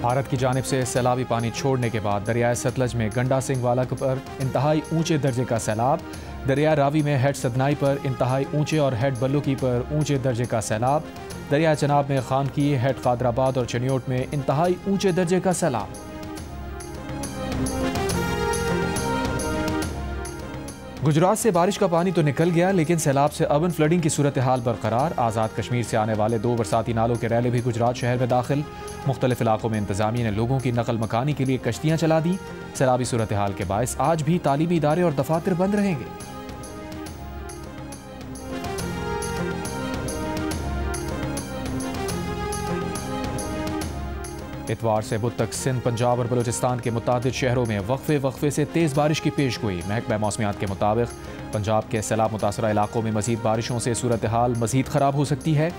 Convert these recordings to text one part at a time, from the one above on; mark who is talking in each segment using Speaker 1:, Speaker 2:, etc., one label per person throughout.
Speaker 1: भारत की जानिब से सैलाबी पानी छोड़ने के बाद दरियाए सतलज में गंडा सिंह वाला पर इंतहाई ऊंचे दर्जे का सैलाब, दरिया रावी में हेड सदनाई पर इंतहाई ऊंचे और हेड बल्लुकी पर ऊंचे दर्जे का सैलाब, दरिया चनाब में खानकी, हेड कादराबाद और चनियोट में इंतहाई ऊंचे दर्जे का सैलाब। गुजरात से बारिश का पानी तो निकल गया, लेकिन सैलाब से अर्बन फ्लडिंग की सूरत हाल बरकरार। आज़ाद कश्मीर से आने वाले 2 बरसाती नालों के रैले भी गुजरात शहर में दाखिल। मुख्तलिफ इलाकों में इंतजामिया ने लोगों की नकल मकानी के लिए कश्तियाँ चला दी। सैलाबी सूरत हाल के बायस आज भी तालीमी इदारे और दफातर बंद रहेंगे। इतवार से बुध तक सिंध, पंजाब और बलूचिस्तान के मुतादिद शहरों में वक्फे से तेज़ बारिश की पेश गोई। महकमा मौसमियात के मुताबिक पंजाब के सैलाब मुतासरा इलाकों में मजीद बारिशों से सूरत हाल मजीद ख़राब हो सकती है।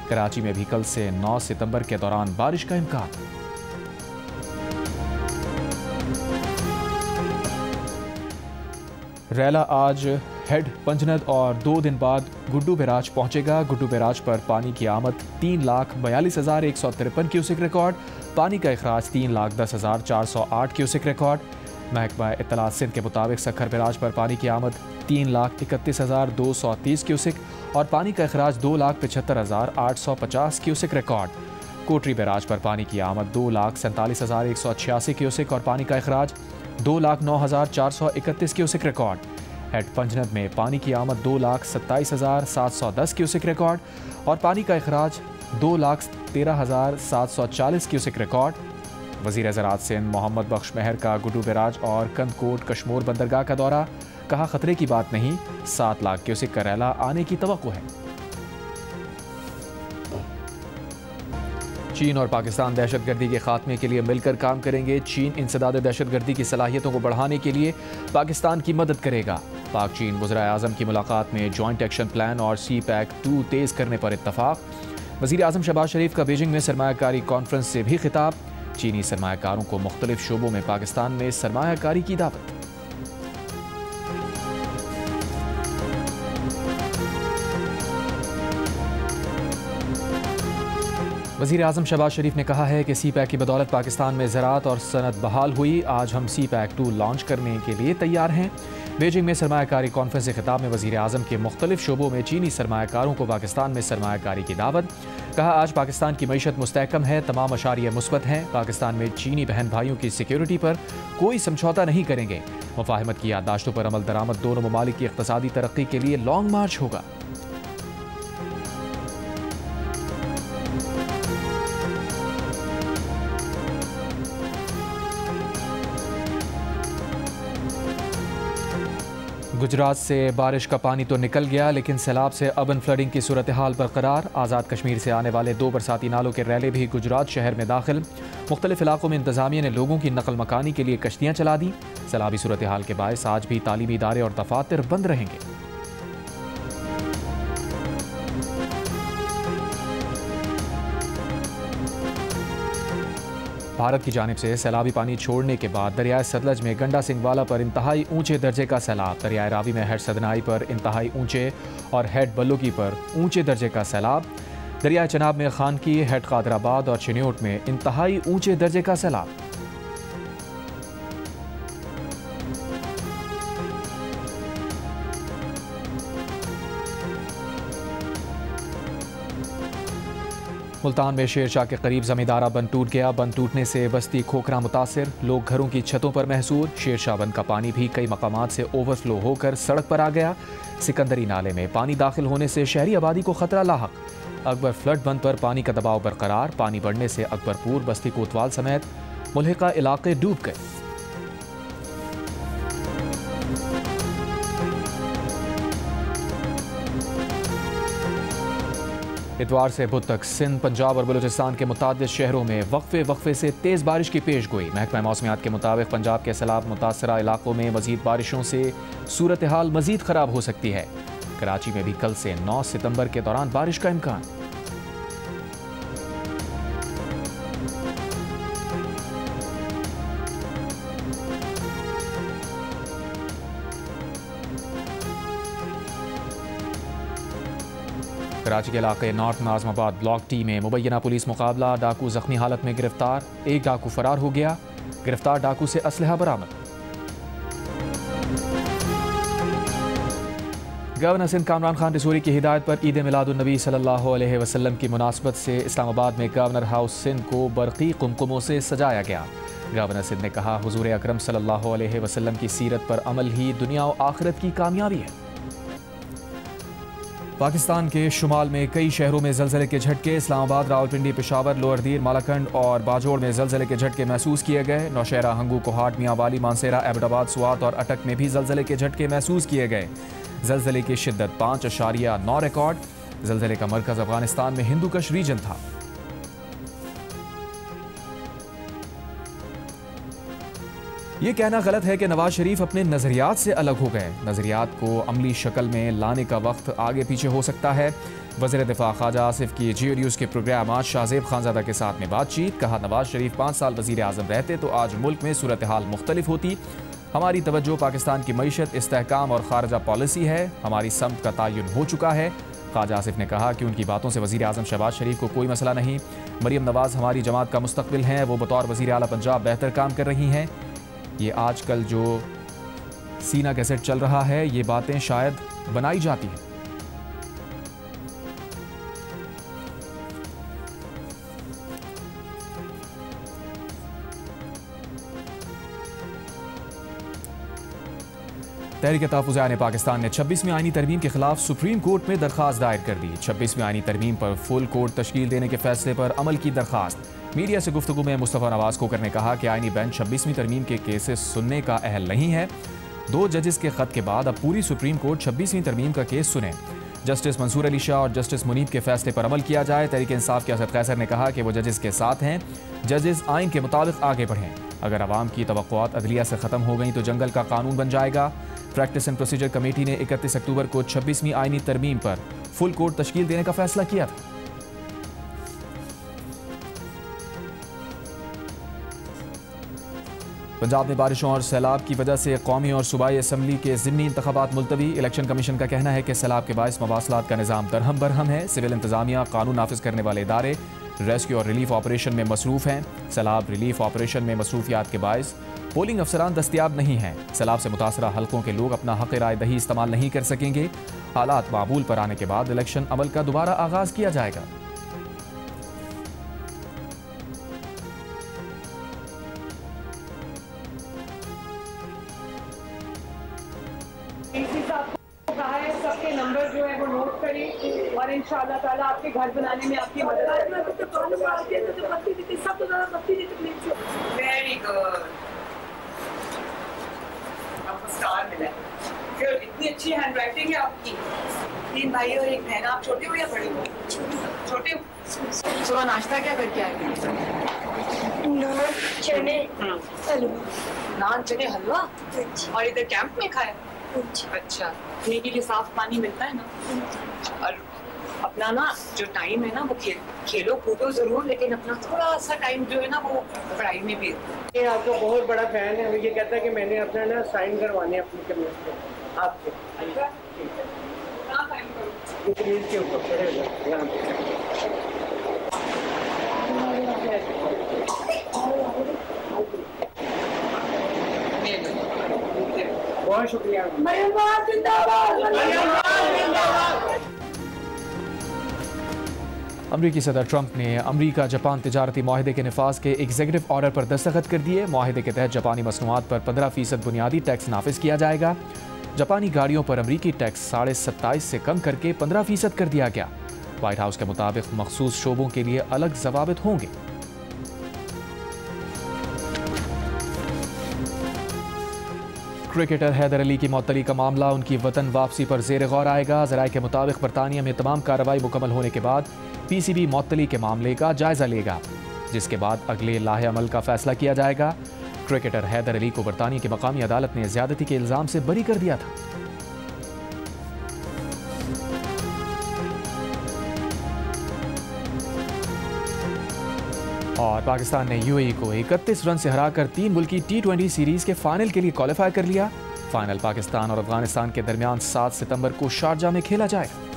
Speaker 1: कराची में भी कल से 9 सितंबर के दौरान बारिश का इम्कान। रैला आज हेड पंजनद और 2 दिन बाद गुड्डू बैराज पहुंचेगा। गुड्डू बैराज पर पानी की आमद 3,42,153 क्यूसिक रिकॉर्ड, पानी का अखराज 3,10,408 क्यूसिक रिकॉर्ड। महकमा इत्तलात सिंध के मुताबिक सखर बैराज पर पानी की आमद 3,31,230 क्यूसिक और पानी का अखराज 2,75,850 क्यूसिक रिकॉर्ड। कोटरी बैराज पर पानी की आमद 2,47,186 क्यूसिक और पानी का अखराज 2,09,431 क्यूसिक रिकॉर्ड। हेड पंजनद में पानी की आमद 2,27,710 क्यूसिक रिकॉर्ड और पानी का अखराज 2,13,740 क्यूसिक रिकॉर्ड। वज़ीर ज़राअत सिंध मोहम्मद बख्श महर का गुड्डू बैराज और कंदकोट कशमोर बंदरगाह का दौरा, कहा खतरे की बात नहीं, 7 लाख क्यूसिक का रैला आने की तवक्को है। चीन और पाकिस्तान दहशतगर्दी के खात्मे के लिए मिलकर काम करेंगे। चीन इंसदाद दहशतगर्दी की सलाहियतों को बढ़ाने के लिए पाकिस्तान की मदद करेगा। पाक चीन वज़ीर आज़म की मुलाकात में जॉइंट एक्शन प्लान और CPEC-2 तेज़ करने पर इत्तफाक। वज़ीर आज़म शहबाज शरीफ का बीजिंग में सरमायाकारी कॉन्फ्रेंस से भी खिताब। चीनी सरमायाकारों को मुख्तलिफ शोबों में पाकिस्तान में सरमायाकारी की दावत। वज़ीर आज़म शहबाज शरीफ ने कहा है कि CPEC की बदौलत पाकिस्तान में ज़राअत और सनत बहाल हुई। आज हम CPEC-2 लॉन्च करने के लिए तैयार हैं। बीजिंग में सरमायाकारी कॉन्फ्रेंस से खिताब में वज़ीर आज़म के मुख्तलिफ शोबों में चीनी सरमायाकारों को पाकिस्तान में सरमायाकारी की दावत। कहा, आज पाकिस्तान की मईशत मुस्तहकम है, तमाम अशारिया मुस्बत हैं। पाकिस्तान में चीनी बहन भाइयों की सिक्योरिटी पर कोई समझौता नहीं करेंगे। मुफाहमत की याददाश्तों पर अमल दरामद दोनों ममालिक की इक़्तिसादी तरक्की के लिए लॉन्ग मार्च होगा। गुजरात से बारिश का पानी तो निकल गया, लेकिन सैलाब से अर्बन फ्लडिंग की सूरत हाल बरकरार। आज़ाद कश्मीर से आने वाले 2 बरसाती नालों के रैले भी गुजरात शहर में दाखिल। मुख्तलिफ इलाकों में इंतजामिया ने लोगों की नकल मकानी के लिए कश्तियाँ चला दी। सैलाबी सूरत हाल के बायस आज भी तालीमी इदारे और दफातर बंद रहेंगे। भारत की जानिब से सैलाबी पानी छोड़ने के बाद दरियाए सतलज में गंडा सिंह वाला पर इंतहाई ऊंचे दर्जे का सैलाब, दरियाए रावी में हेड सदनाई पर इंतहाई ऊंचे और हेड बल्लुकी पर ऊंचे दर्जे का सैलाब, दरियाए चनाब में खानकी, हेड कादराबाद और चनियोट में इंतहाई ऊंचे दर्जे का सैलाब। मुल्तान में शेरशाह के करीब जमींदारा बंद टूट गया। बंद टूटने से बस्ती खोखरा मुतासिर, लोग घरों की छतों पर महसूर। शेरशाह बंद का पानी भी कई मकामात से ओवरफ्लो होकर सड़क पर आ गया। सिकंदरी नाले में पानी दाखिल होने से शहरी आबादी को खतरा लाहक। अकबर फ्लड बंद पर पानी का दबाव बरकरार, पानी बढ़ने से अकबरपुर, बस्ती कोतवाल समेत मुल्हिका इलाके डूब गए। इतवार से बुध तक सिंध, पंजाब और बलूचिस्तान के मुतादिद शहरों में वक्फे से तेज़ बारिश की पेश गोई। महकमा मौसमियात के मुताबिक पंजाब के सैलाब मुतासरा इलाकों में मजीद बारिशों से सूरत हाल मजीद ख़राब हो सकती है। कराची में भी कल से 9 सितंबर के दौरान बारिश का इम्कान। कराची के इलाके नॉर्थ नाजमाबाद ब्लॉक टी में मुबैना पुलिस मुकाबला, डाकू जख्मी हालत में गिरफ्तार, एक डाकू फरार हो गया, गिरफ्तार डाकू से असलहा बरामद। गवर्नर सिंध कामरान खान रिसोरी की हिदायत पर ईद मिलादुन्नबी सल्लल्लाहु अलैहि वसल्लम की मुनासबत से इस्लामाबाद में गवर्नर हाउस सिंध को बरक़ी कुमकुमों से सजाया गया। गवर्नर सिंध ने कहा, हुजूर अकरम सल्लल्लाहु अलैहि वसल्लम की सीरत पर अमल ही दुनिया और आखिरत की कामयाबी है। पाकिस्तान के शुमाल में कई शहरों में ज़लज़ले के झटके, इस्लामाबाद, रावलपिंडी, पेशावर, लोअर दीर, मालाकंड और बाजोड़ में ज़लज़ले के झटके महसूस किए गए। नौशहरा, हंगू, कोहाट, मियांवाली, मानसेरा, एबटाबाद, सुआत और अटक में भी ज़लज़ले के झटके महसूस किए गए। ज़लज़ले की शिद्दत 5.9 रिकॉर्ड। ज़लज़ले का मरकज़ अफगानिस्तान में हिंदू कश रीजन था। ये कहना गलत है कि नवाज शरीफ अपने नज़रियात से अलग हो गए। नज़रियात को अमली शक्ल में लाने का वक्त आगे पीछे हो सकता है। वज़ीर दिफा ख्वाजा आसिफ की जियो न्यूज़ के प्रोग्राम आज शाहजेब खानज़ादा के साथ में बातचीत। कहा, नवाज शरीफ 5 साल वज़ीर आज़म रहते तो आज मुल्क में सूरत हाल मुख्तलिफ होती। हमारी तवज्जो पाकिस्तान की मईशत, इस्तेहकाम और खारजा पॉलिसी है। हमारी समत का तयन हो चुका है। ख्वाजा आसिफ ने कहा कि उनकी बातों से वज़ीर आज़म शहबाज शरीफ को कोई मसला नहीं। मरीम नवाज़ हमारी जमात का मुस्तकबिल हैं। वो बतौर वज़ीर आला पंजाब बेहतर काम कर रही हैं। ये आजकल जो सीना कैसेट चल रहा है, ये बातें शायद बनाई जाती हैं। तहरीक-ए-तहफ़्फ़ुज़-ए-आईन पाकिस्तान ने 26वीं आईनी तरमीम के खिलाफ सुप्रीम कोर्ट में दरख्वास्त दायर कर दी। 26वीं आईनी तरमीम पर फुल कोर्ट तश्कील देने के फैसले पर अमल की दरख्वास्त। मीडिया से गुफ्तगू में मुस्तफ़ा नवाज़ कोकर ने कहा कि आईनी बेंच 26वीं तरमीम के केसेस सुनने का अहल नहीं है। 2 जजेस के खत के बाद अब पूरी सुप्रीम कोर्ट 26वीं तरमीम का केस सुने। जस्टिस मंसूर अली शाह और जस्टिस मुनीब के फैसले पर अमल किया जाए। तहरीक इंसाफ के असद कैसर ने कहा कि वो जजेस के साथ हैं। जजेस आइन के मुताबिक आगे बढ़ें। अगर आवाम की तवक्कुआत अदलिया से ख़त्म हो गई तो जंगल का कानून बन जाएगा। प्रैक्टिस एंड प्रोसीजर कमेटी ने 31 अक्टूबर को 26वीं आईनी तरमीम पर फुल कोर्ट तश्कील देने का फैसला किया था। पंजाब में बारिशों और सैलाब की वजह से कौमी और सूबाई असम्बली के ज़िमनी इंतखाबात मुलतवी। इलेक्शन कमीशन का कहना है कि सैलाब के बायस मवासलात का निज़ाम दरहम बरहम है। सिविल इंतजामिया, कानून नाफिज करने वाले इदारे रेस्क्यू और रिलीफ ऑपरेशन में मसरूफ़ हैं। सैलाब रिलीफ ऑपरेशन में मसरूफियात के बायस पोलिंग अफसरान दस्तियाब नहीं हैं। सैलाब से मुतासरा हल्कों के लोग अपना हक़ राय दही इस्तेमाल नहीं कर सकेंगे। हालात मामूल पर आने के बाद इलेक्शन अमल का दोबारा आगाज़ किया जाएगा।
Speaker 2: सबके नंबर जो है वो नोट करें और इंशाअल्लाह ताला आपके घर बनाने में आपकी मदद वेरी गुड। आपको स्टार मिला है। फिर इतनी अच्छी हैंड राइटिंग है आपकी। 3 भाई और 1 बहन। आप छोटे हो या बड़े हो? छोटे हो। सुबह नाश्ता क्या करके आए?
Speaker 3: नान, चने, हलवा।
Speaker 2: नान, चने, हलवा। और इधर कैंप में खाया? अच्छा, पीने के लिए साफ पानी मिलता है ना? और अपना ना जो टाइम है ना वो खेलो कूदो जरूर, लेकिन अपना थोड़ा सा टाइम जो है ना वो पढ़ाई में भी।
Speaker 4: ये आपका बहुत बड़ा फैन है। ये कहता है कि मैंने अपना ना साइन करवाने अपनी कमीज पे आपसे।
Speaker 2: अच्छा, कहाँ साइन करूँ?
Speaker 4: कमीज के ऊपर खड़े हो यहाँ पे। बहुत शुक्रिया।
Speaker 1: अमरीकी सदर ट्रंप ने अमरीका जापान तिजारती माहिदे के निफाज के एग्जीक्यूटिव ऑर्डर पर दस्तखत कर दिए। माहिदे के तहत जापानी मसनूआत पर 15% बुनियादी टैक्स नाफिज किया जाएगा। जापानी गाड़ियों पर अमरीकी टैक्स 27.5% से कम करके 15% कर दिया गया। व्हाइट हाउस के मुताबिक मखसूस शोबों के लिए अलग जवाबित होंगे। क्रिकेटर हैदर अली की मअतली का मामला उनकी वतन वापसी पर ज़ेर गौर आएगा। ज़राए के मुताबिक बरतानिया में तमाम कार्रवाई मुकम्मल होने के बाद PCB मअतली के मामले का जायजा लेगा, जिसके बाद अगले लाहे अमल का फैसला किया जाएगा। क्रिकेटर हैदर अली को बरतानिया की मकामी अदालत ने ज़्यादती के इल्ज़ाम से बरी कर दिया था। और पाकिस्तान ने UAE को 31 रन से हराकर 3 मुल्की T20 सीरीज के फाइनल के लिए क्वालिफाई कर लिया। फाइनल पाकिस्तान और अफगानिस्तान के दरमियान 7 सितंबर को शारजा में खेला जाएगा।